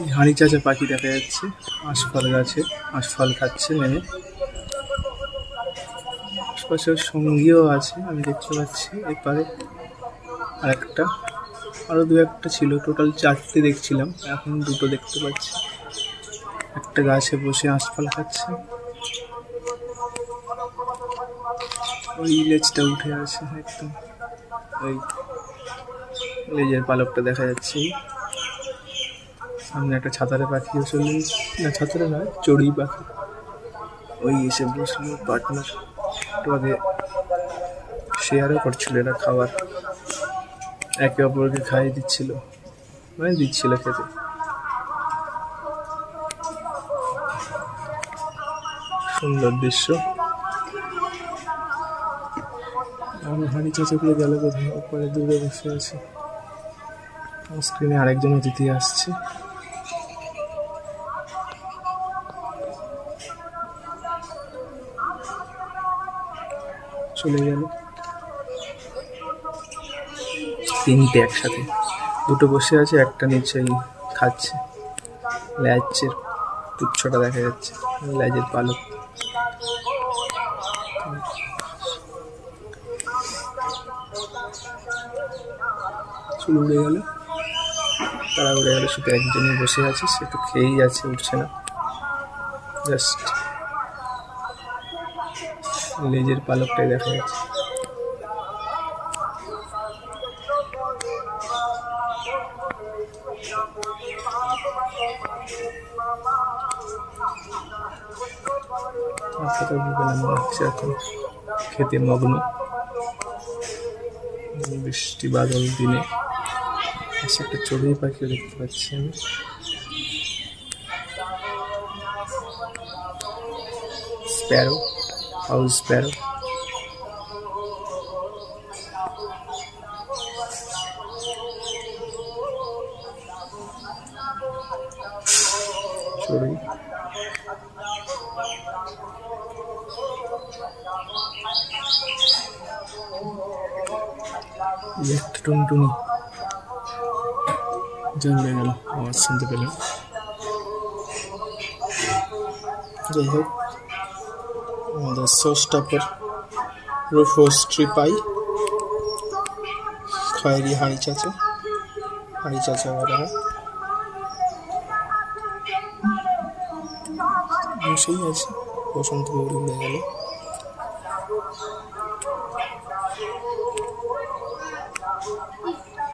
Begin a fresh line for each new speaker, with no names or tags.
এই হাঁড়ি চাচা পাখি দেখা যাচ্ছে আশফল গাছে, আশফল খাচ্ছে নেমে। আশপাশে ওর সঙ্গীও আছে আমি দেখতে পাচ্ছি এপারে। আর একটা, আরো দু একটা ছিল, টোটাল 4টে দেখছিলাম, এখন 2টো দেখতে পাচ্ছি। একটা গাছে বসে আশফল খাচ্ছে, ওই লেজটা উঠে আছে একদম, ওই লেজের পালকটা দেখা যাচ্ছে। সামনে একটা ছাতারে পাখিও চলে এসেছে, না ছাতারে নয়, চড়ুই পাখি। ওই এসে বসলো পার্টনার, একটু আগে শেয়ারও করছিল এরা খাবার, একে অপরকে খাইয়ে দিচ্ছিল, মানে দিচ্ছিল খেতে। সুন্দর দৃশ্য। আমি হাঁড়ি চাচাগুলো গেল কোথায়, ওপরে দূরে বসে আছে। স্ক্রিনে আরেকজন অতিথি আসছে। চলে গেল 3টে একসাথে, 2টো বসে আছে, একটা নিচেই খাচ্ছে। ল্যাজের পুচ্ছটা দেখা যাচ্ছে, ল্যাজের পালক। চুল উড়ে গেল, তারা উড়ে গেল, শুধু একজনই বসে আছে, সে তো খেয়েই আছে, উঠছে না, জাস্ট লেজের পালকটাই দেখা যাচ্ছে। মাথাটা বিকেলে মনে হচ্ছে এখন খেতে মগ্ন। বৃষ্টি বাদল দিনে একটা চড়ুই পাখিও দেখতে পাচ্ছি আমি। Sparrow, house Sparrow. চড়ুই, একটা টুনটুনি জন্মে গেল, আওয়াজ শুনতে পেলাম। যাই হোক, আমাদের শোস্টপার রুফোস ট্রিপাই, খয়েরি হাঁড়ি চাচা, হাঁড়ি চাচা বলা হয়। বসেই আছে, বসন্ত উড়ে গেল।